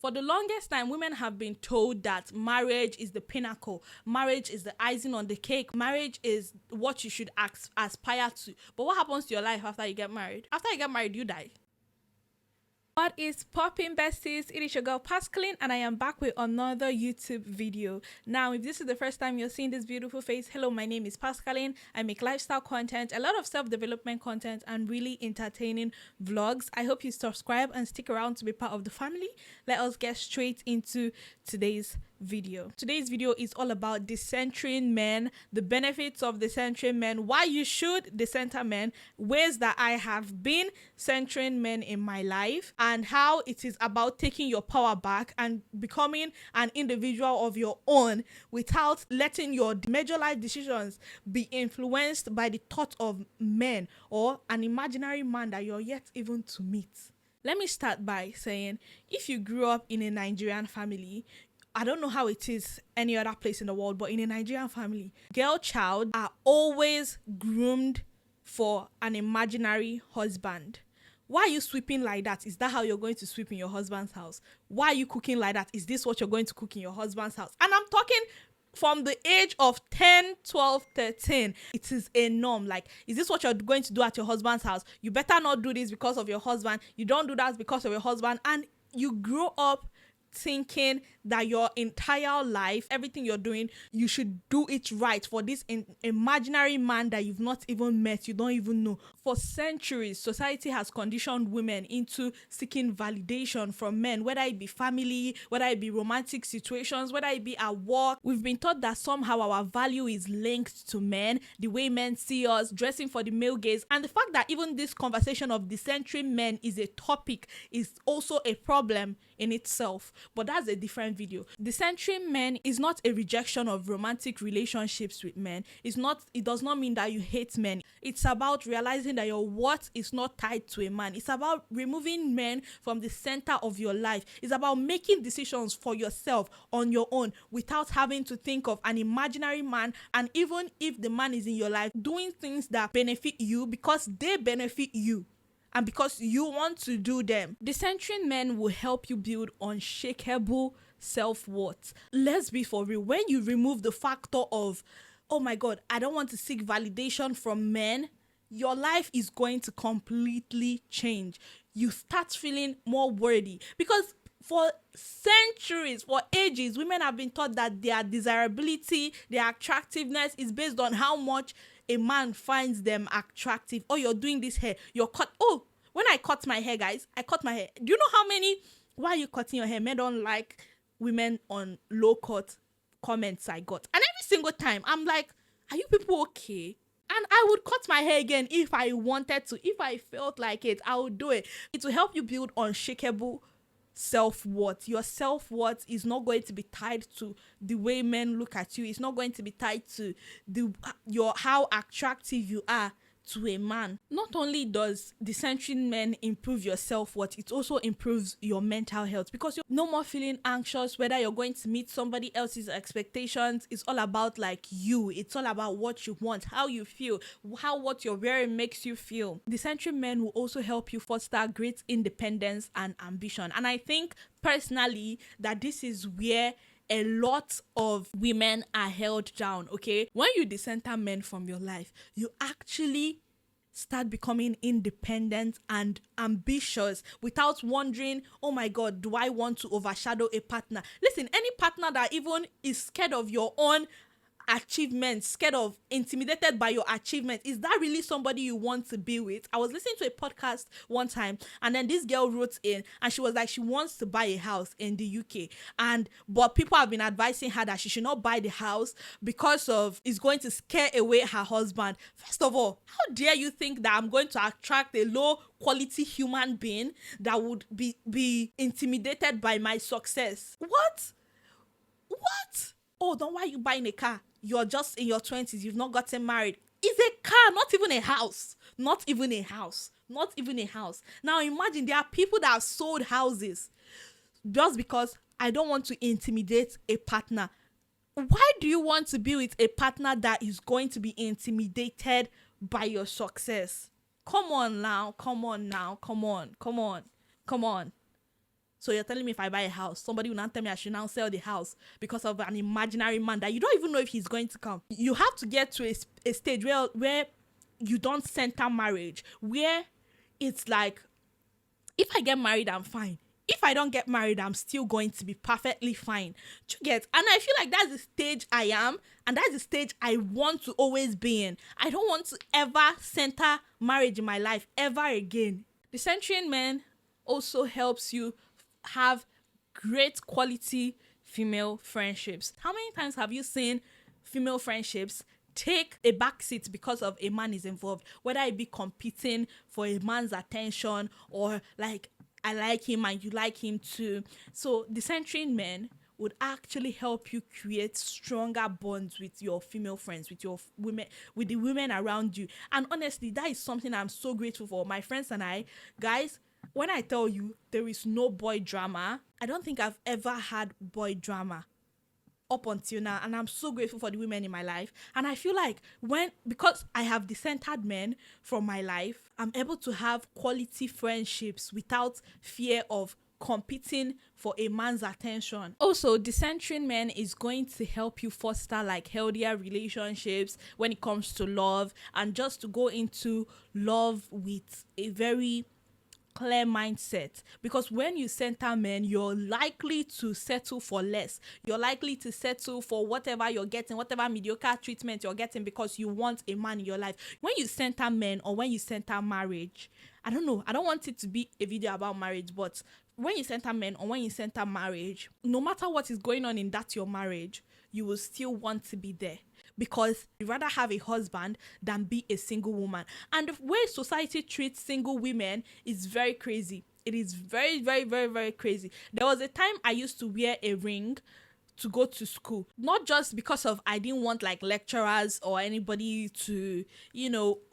For the longest time, women have been told that marriage is the pinnacle. Marriage is the icing on the cake. Marriage is what you should aspire to. But what happens to your life after you get married? After you get married, you die. What is popping, besties? It is your girl Pascaline, and I am back with another YouTube video. Now, if this is the first time you're seeing this beautiful face, hello, my name is Pascaline. I make lifestyle content, a lot of self-development content, and really entertaining vlogs. I hope you subscribe and stick around to be part of the family. Let us get straight into today's video. Today's video is all about decentering men, the benefits of decentering men, why you should decenter men, ways that I have been centering men in my life, and how it is about taking your power back and becoming an individual of your own without letting your major life decisions be influenced by the thought of men or an imaginary man that you're yet even to meet. Let me start by saying, if you grew up in a Nigerian family, I don't know how it is any other place in the world, but in a Nigerian family, girl child are always groomed for an imaginary husband. Why are you sweeping like that? Is that how you're going to sweep in your husband's house? Why are you cooking like that? Is this what you're going to cook in your husband's house? And I'm talking from the age of 10, 12, 13. It is a norm. Like, is this what you're going to do at your husband's house? You better not do this because of your husband. You don't do that because of your husband. And you grow up thinking that your entire life, everything you're doing, you should do it right for this imaginary man that you've not even met, you don't even know. For centuries, society has conditioned women into seeking validation from men, whether it be family, whether it be romantic situations, whether it be at work. We've been taught that somehow our value is linked to men, the way men see us, dressing for the male gaze, and the fact that even this conversation of decentering men is a topic is also a problem in itself. But that's a different video. Decentering men is not a rejection of romantic relationships with men. It does not mean that you hate men. It's about realizing that your worth is not tied to a man. It's about removing men from the center of your life. It's about making decisions for yourself on your own without having to think of an imaginary man, and even if the man is in your life, doing things that benefit you because they benefit you and because you want to do them. Decentering men will help you build unshakable self-worth. Let's be for real. When you remove the factor of, oh my God, I don't want to seek validation from men, your life is going to completely change. You start feeling more worthy, because for centuries, for ages, women have been taught that their desirability, their attractiveness is based on how much a man finds them attractive. Oh, you're doing this hair, you're cut. Oh, when I cut my hair, guys, I cut my hair. Do you know how many, why are you cutting your hair? Men don't like women on low cut comments I got. And every single time, I'm like, are you people okay? And I would cut my hair again if I wanted to. If I felt like it, I would do it. It will help you build unshakable self-worth. Your self-worth is not going to be tied to the way men look at you. It's not going to be tied to how attractive you are to a man. Not only does decentering men improve your self-worth, it also improves your mental health, because you're no more feeling anxious whether you're going to meet somebody else's expectations. It's all about like you. It's all about what you want, how you feel, how what you're wearing makes you feel. Decentering men will also help you foster great independence and ambition. And I think personally that this is where a lot of women are held down, okay? When you decenter men from your life, you actually start becoming independent and ambitious without wondering, oh my God, do I want to overshadow a partner? Listen, any partner that even is scared of your own achievements, scared of, intimidated by your achievement, is that really somebody you want to be with? I was listening to a podcast one time, and then this girl wrote in and she was like, she wants to buy a house in the UK, but people have been advising her that she should not buy the house because of it's going to scare away her husband. First of all, how dare you think that I'm going to attract a low quality human being that would be intimidated by my success? What? Oh, then why are you buying a car? You're just in your 20s. You've not gotten married. It's a car, not even a house. Not even a house. Not even a house. Now imagine there are people that have sold houses just because I don't want to intimidate a partner. Why do you want to be with a partner that is going to be intimidated by your success? Come on now. So you're telling me if I buy a house, somebody will not tell me I should now sell the house because of an imaginary man that you don't even know if he's going to come. You have to get to a stage where you don't center marriage, where it's like, if I get married, I'm fine. If I don't get married, I'm still going to be perfectly fine. Do you get? And I feel like that's the stage I am, and that's the stage I want to always be in. I don't want to ever center marriage in my life ever again. Decentering men also helps you have great quality female friendships. How many times have you seen female friendships take a backseat because of a man is involved, whether it be competing for a man's attention or like, I like him and you like him too. So decentering men would actually help you create stronger bonds with your female friends, with your women, with the women around you. And honestly, that is something I'm so grateful for. My friends and I, guys, when I tell you there is no boy drama, I don't think I've ever had boy drama up until now, and I'm so grateful for the women in my life. And I feel like because I have decentered men from my life, I'm able to have quality friendships without fear of competing for a man's attention. Also, decentering men is going to help you foster like healthier relationships when it comes to love, and just to go into love with a very clear mindset. Because when you center men, you're likely to settle for less. You're likely to settle for whatever you're getting, whatever mediocre treatment you're getting, because you want a man in your life. When you center men, or when you center marriage, I don't know, I don't want it to be a video about marriage, but when you center men or when you center marriage, no matter what is going on in that your marriage, you will still want to be there, because you'd rather have a husband than be a single woman. And the way society treats single women is very crazy. It is very, very, very, very crazy. There was a time I used to wear a ring to go to school, not just because of I didn't want like lecturers or anybody to,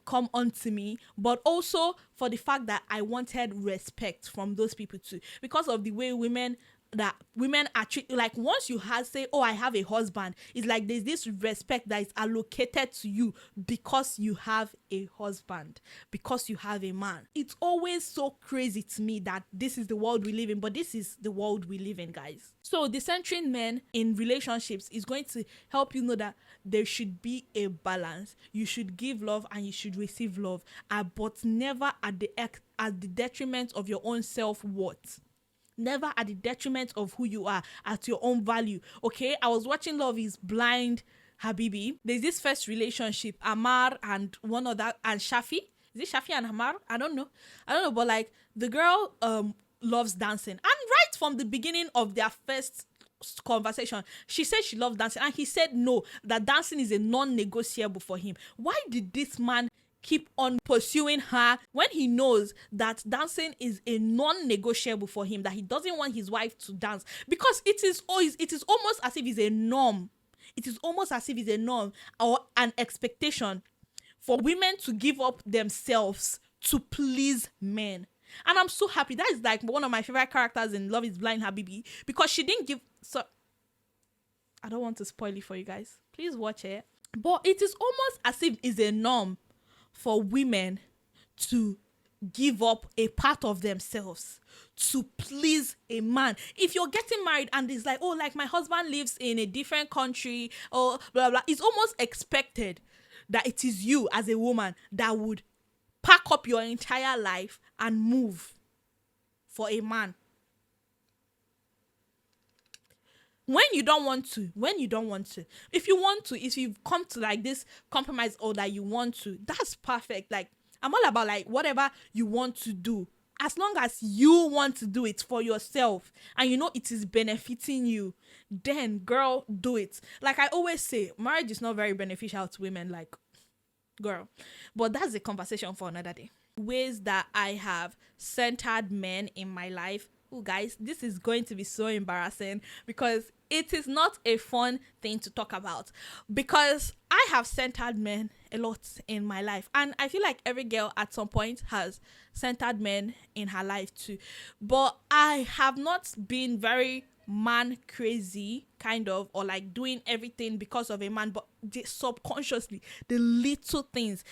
come on to me, but also for the fact that I wanted respect from those people too, because of the way women are treated. Like, once you say, oh, I have a husband, it's like there's this respect that is allocated to you because you have a husband, because you have a man. It's always so crazy to me that this is the world we live in, but this is the world we live in, guys. So decentering men in relationships is going to help you know that there should be a balance. You should give love and you should receive love, but never at the detriment of your own self-worth. Never at the detriment of who you are, at your own value. Okay, I was watching Love is Blind Habibi. There's this first relationship, Amar and one other, and Shafi. Is it Shafi and Amar? I don't know, but like, the girl loves dancing, and right from the beginning of their first conversation, she said she loves dancing, and he said no, that dancing is a non-negotiable for him. Why did this man keep on pursuing her when he knows that dancing is a non-negotiable for him, that he doesn't want his wife to dance? Because it is almost as if it's a norm. It is almost as if it's a norm or an expectation for women to give up themselves to please men. And I'm so happy. That is like one of my favorite characters in Love is Blind Habibi, because she didn't give... So I don't want to spoil it for you guys. Please watch it. But it is almost as if it's a norm for women to give up a part of themselves to please a man. If you're getting married and it's like, oh, like my husband lives in a different country or blah, blah, it's almost expected that it is you as a woman that would pack up your entire life and move for a man. When you don't want to. If you want to, if you've come to like this compromise, or that you want to, that's perfect. Like, I'm all about like whatever you want to do, as long as you want to do it for yourself and you know it is benefiting you, then girl, do it. Like I always say, marriage is not very beneficial to women, like, girl, but that's a conversation for another day. Ways that I have centered men in my life. Oh, guys, this is going to be so embarrassing because it is not a fun thing to talk about, because I have centered men a lot in my life, and I feel like every girl at some point has centered men in her life too. But I have not been very man crazy kind of, or like doing everything because of a man, but subconsciously the little things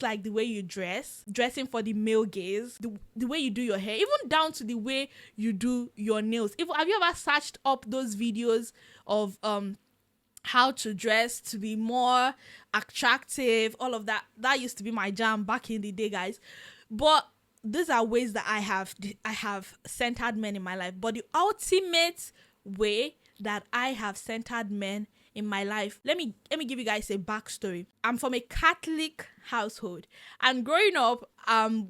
like the way you dressing for the male gaze, the way you do your hair, even down to the way you do your nails. Have you ever searched up those videos of how to dress to be more attractive, all of that used to be my jam back in the day, guys. But these are ways that I have centered men in my life. But the ultimate way that I have centered men in my life, let me give you guys a backstory. I'm from a Catholic household, and growing up,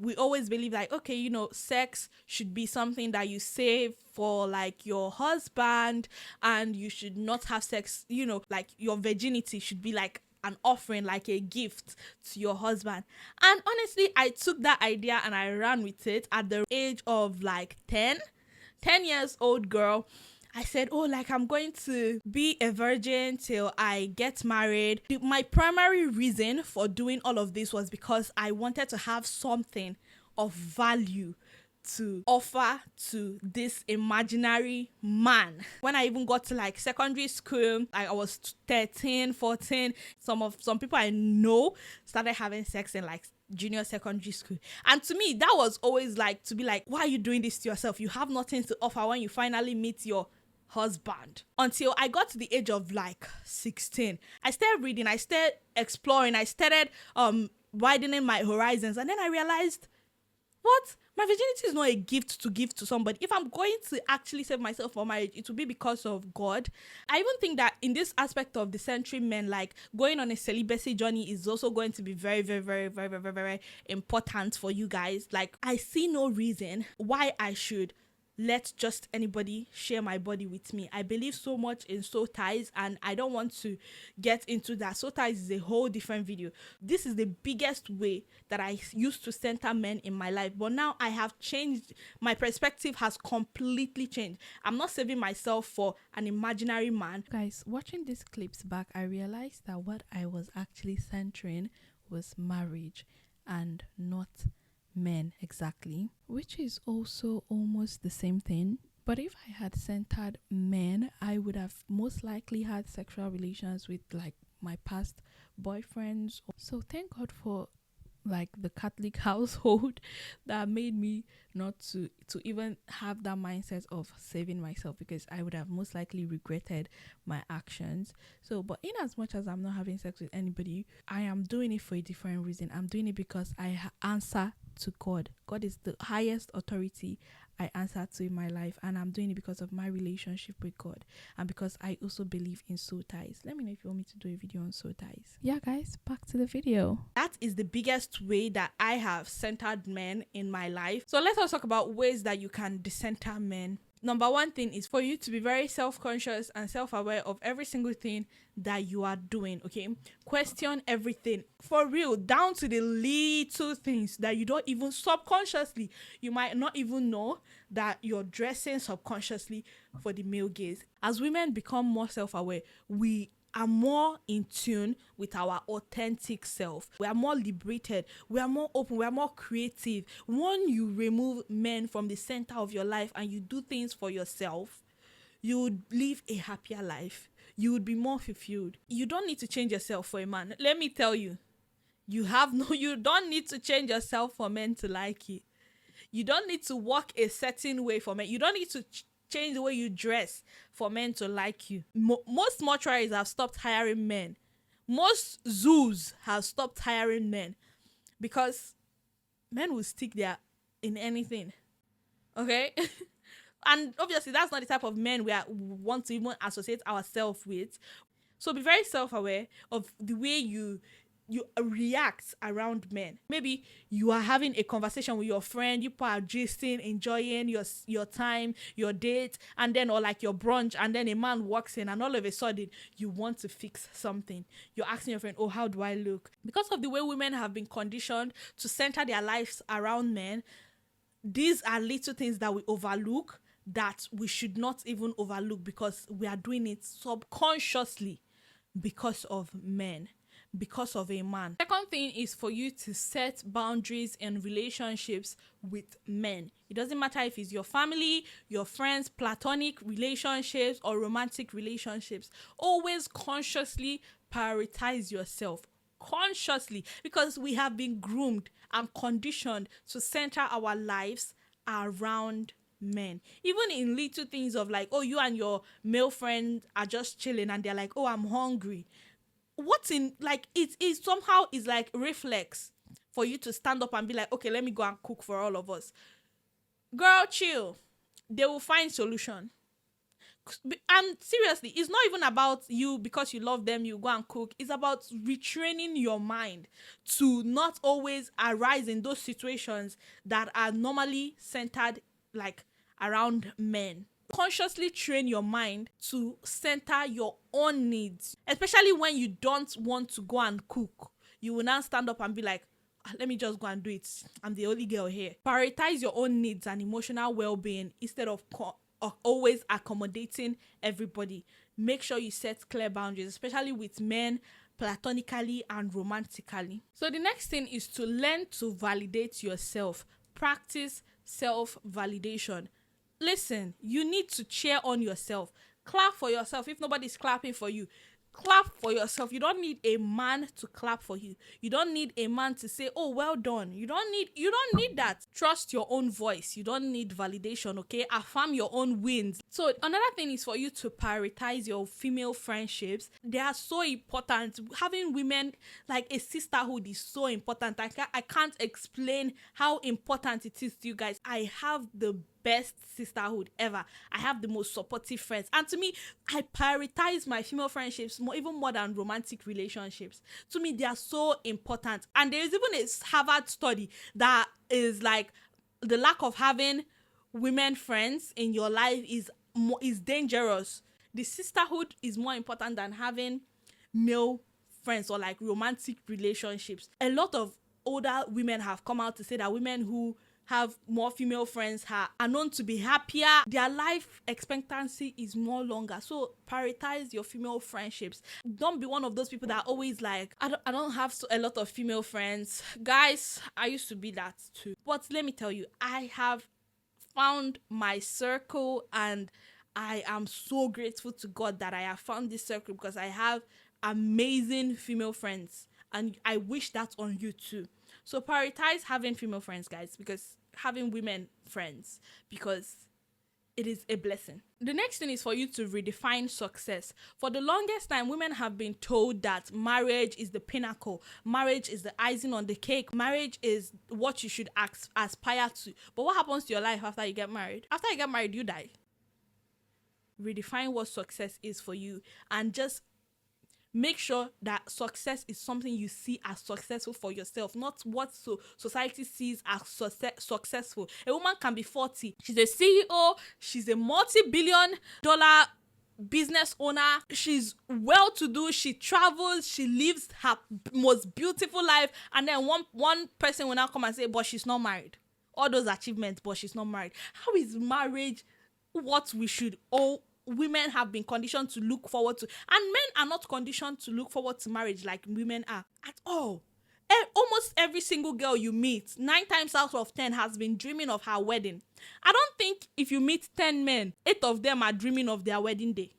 we always believe like, okay, you know, sex should be something that you save for like your husband, and you should not have sex, you know, like your virginity should be like an offering, like a gift to your husband. And honestly, I took that idea and I ran with it at the age of like 10 years old girl. I said, oh, like I'm going to be a virgin till I get married. My primary reason for doing all of this was because I wanted to have something of value to offer to this imaginary man. When I even got to like secondary school, like I was 13, 14, some people I know started having sex in like junior secondary school. And to me, that was always like, to be like, why are you doing this to yourself? You have nothing to offer when you finally meet your husband. Until I got to the age of like 16, I started reading, I started exploring, I started widening my horizons, and then I realized, what? My virginity is not a gift to give to somebody. If I'm going to actually save myself for marriage, it will be because of God. I even think that in this aspect of decentering men, like going on a celibacy journey is also going to be very, very, very, very, very, very, very important for you guys. Like, I see no reason why I should let just anybody share my body with me. I believe so much in soul ties, and I don't want to get into that. Soul ties is a whole different video. This is the biggest way that I used to center men in my life, but now I have changed. My perspective has completely changed. I'm not saving myself for an imaginary man. Guys, watching these clips back, I realized that what I was actually centering was marriage and not men exactly, which is also almost the same thing. But if I had centered men, I would have most likely had sexual relations with like my past boyfriends. So thank God for like the Catholic household that made me not to even have that mindset of saving myself, because I would have most likely regretted my actions. So, but in as much as I'm not having sex with anybody, I am doing it for a different reason. I'm doing it because I answer to God. God is the highest authority I answer to in my life, and I'm doing it because of my relationship with God, and because I also believe in soul ties. Let me know if you want me to do a video on soul ties. Yeah, guys, back to the video. That is the biggest way that I have centered men in my life. So let's talk about ways that you can decenter men. Number one thing is for you to be very self-conscious and self-aware of every single thing that you are doing, okay? Question everything. For real, down to the little things that you don't even subconsciously, you might not even know that you're dressing subconsciously for the male gaze. As women become more self-aware, we are more in tune with our authentic self. We are more liberated. We are more open. We are more creative. When you remove men from the center of your life and you do things for yourself, you would live a happier life. You would be more fulfilled. You don't need to change yourself for a man. Let me tell you, you don't need to change yourself for men to like you. You don't need to walk a certain way for men. You don't need to change the way you dress for men to like you. Most mortuaries have stopped hiring men. Most zoos have stopped hiring men because men will stick there in anything. Okay? And obviously that's not the type of men we want to even associate ourselves with. So be very self-aware of the way you react around men. Maybe you are having a conversation with your friend, you are gisting, enjoying your time, your date, and then, or like your brunch, and then a man walks in and all of a sudden you want to fix something. You're asking your friend, oh, how do I look? Because of the way women have been conditioned to center their lives around men, these are little things that we overlook, that we should not even overlook, because we are doing it subconsciously because of men. because of a man. Second thing is for you to set boundaries in relationships with men. It doesn't matter if it's your family, your friends, platonic relationships, or romantic relationships. Always consciously prioritize yourself. Consciously, because we have been groomed and conditioned to center our lives around men. Even in little things of like, oh, you and your male friend are just chilling and they're like, oh, I'm hungry. What's in, like, it somehow is like reflex for you to stand up and be like, okay, let me go and cook for all of us. Girl, chill. They will find solution. And seriously, it's not even about you because you love them, you go and cook. It's about retraining your mind to not always arise in those situations that are normally centered like around men. Consciously train your mind to center your own needs, especially when you don't want to go and cook. You will now stand up and be like, let me just go and do it. I'm the only girl here. Prioritize your own needs and emotional well-being instead of always accommodating everybody. Make sure you set clear boundaries, especially with men, platonically and romantically. So the next thing is to learn to validate yourself. Practice self-validation. Listen, you need to cheer on yourself. Clap for yourself if nobody's clapping for you. Clap for yourself. You don't need a man to clap for you. You don't need a man to say, oh, well done. You don't need that. Trust your own voice. You don't need validation, okay? Affirm your own wins. So another thing is for you to prioritize your female friendships. They are so important. Having women, like a sisterhood, is so important. I can't explain how important it is to you guys. I have the best sisterhood ever. I have the most supportive friends, and to me, I prioritize my female friendships even more than romantic relationships. To me, they are so important. And there is even a Harvard study that is like the lack of having women friends in your life is dangerous. The sisterhood is more important than having male friends or like romantic relationships. A lot of older women have come out to say that women who have more female friends are known to be happier. Their life expectancy is more longer. So prioritize your female friendships. Don't be one of those people that are always like, I don't have a lot of female friends. Guys, I used to be that too. But let me tell you, I have found my circle, and I am so grateful to God that I have found this circle, because I have amazing female friends, and I wish that on you too. So prioritize having female friends, guys, because having women friends, because it is a blessing. The next thing is for you to redefine success. For the longest time, women have been told that marriage is the pinnacle. Marriage is the icing on the cake. Marriage is what you should aspire to. But what happens to your life after you get married? After you get married, you die. Redefine what success is for you, and just make sure that success is something you see as successful for yourself, not what society sees as successful. A woman can be 40. She's a CEO. She's a multi-billion-dollar business owner. She's well-to-do. She travels. She lives her most beautiful life. And then one person will now come and say, but she's not married. All those achievements, but she's not married. How is marriage what we should all women have been conditioned to look forward to? And men are not conditioned to look forward to marriage like women are at all. Almost every single girl you meet, 9 times out of 10, has been dreaming of her wedding. I don't think if you meet 10 men, 8 of them are dreaming of their wedding day.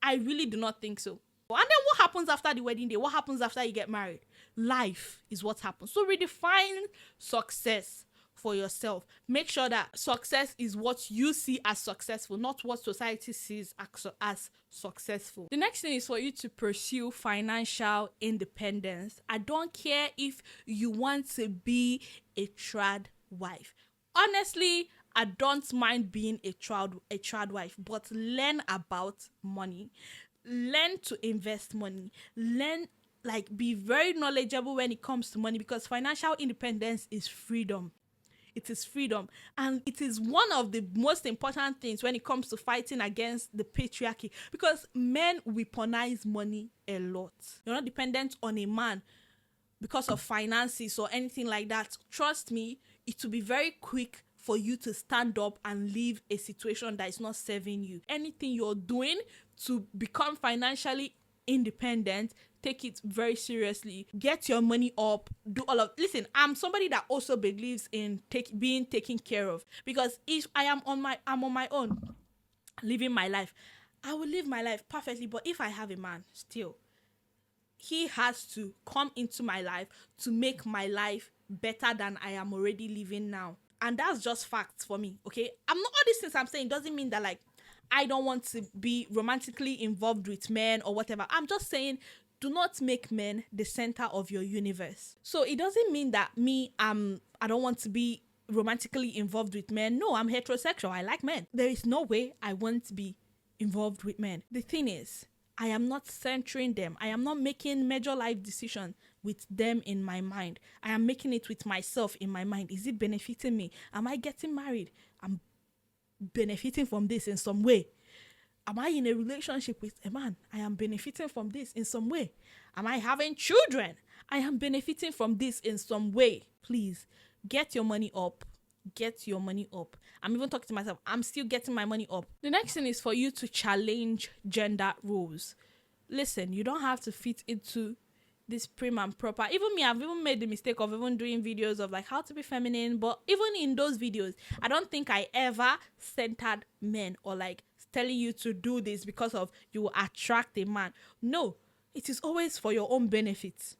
I really do not think so. And then what happens after the wedding day? What happens after you get married? Life is what happens. So redefine success for yourself. Make sure that success is what you see as successful, not what society sees as successful. The next thing is for you to pursue financial independence. I don't care if you want to be a trad wife. Honestly, I don't mind being a trad wife, but learn about money. Learn to invest money. Be very knowledgeable when it comes to money, because financial independence is freedom. It is freedom, and it is one of the most important things when it comes to fighting against the patriarchy, because men weaponize money a lot. You're not dependent on a man because of finances or anything like that. Trust me, it will be very quick for you to stand up and leave a situation that is not serving you. Anything you're doing to become financially independent, take it very seriously. Get your money up. Do all of. Listen, I'm somebody that also believes in being taken care of, because if I'm on my own, living my life, I will live my life perfectly. But if I have a man, still, he has to come into my life to make my life better than I am already living now. And that's just facts for me, okay? I'm not, all these things I'm saying doesn't mean that like I don't want to be romantically involved with men or whatever. I'm just saying, do not make men the center of your universe. So it doesn't mean that I don't want to be romantically involved with men. No, I'm heterosexual. I like men. There is no way I want to be involved with men. The thing is, I am not centering them. I am not making major life decisions with them in my mind. I am making it with myself in my mind. Is it benefiting me? Am I getting married? I'm benefiting from this in some way. Am I in a relationship with a man? I am benefiting from this in some way. Am I having children? I am benefiting from this in some way. Please, get your money up. Get your money up. I'm even talking to myself. I'm still getting my money up. The next thing is for you to challenge gender roles. Listen, you don't have to fit into this prim and proper. Even me, I've even made the mistake of even doing videos of like how to be feminine. But even in those videos, I don't think I ever centered men or like telling you to do this because of you will attract a man. No, it is always for your own benefit.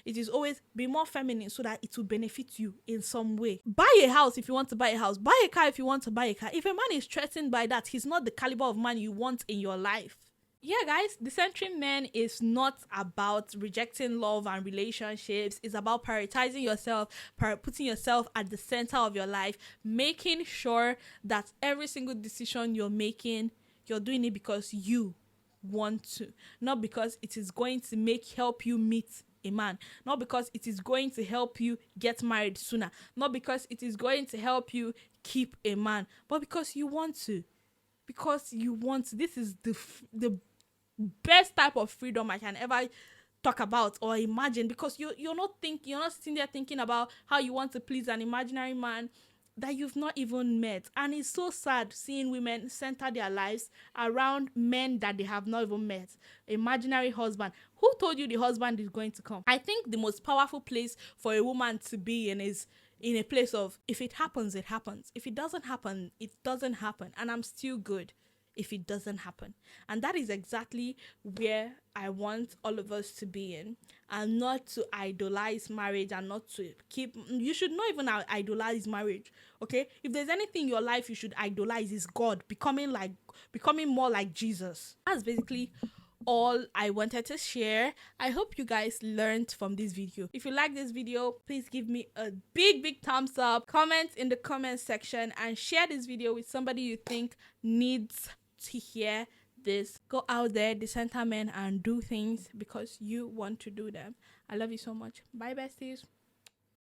It is always be more feminine so that it will benefit you in some way. Buy a house if you want to buy a house. Buy a car if you want to buy a car. If a man is threatened by that, he's not the caliber of man you want in your life. Yeah, guys, decentering men is not about rejecting love and relationships. It's about prioritizing yourself, putting yourself at the center of your life, making sure that every single decision you're making, you're doing it because you want to, not because it is going to help you meet a man, not because it is going to help you get married sooner, not because it is going to help you keep a man, but because you want to. Because you want to. This is the best type of freedom I can ever talk about or imagine, because you're not sitting there thinking about how you want to please an imaginary man that you've not even met. And it's so sad seeing women center their lives around men that they have not even met. Imaginary husband. Who told you the husband is going to come? I think the most powerful place for a woman to be in is in a place of, if it happens, it happens. If it doesn't happen, it doesn't happen. And I'm still good if it doesn't happen. And that is exactly where I want all of us to be in, and not to idolize marriage, and not to you should not even idolize marriage, okay? If there's anything in your life you should idolize, is God, becoming more like Jesus. That's basically all I wanted to share. I hope you guys learned from this video. If you like this video, please give me a big thumbs up, comment in the comment section, and share this video with somebody you think needs to hear this. Go out there, decenter men, and do things because you want to do them. I love you so much. Bye, besties.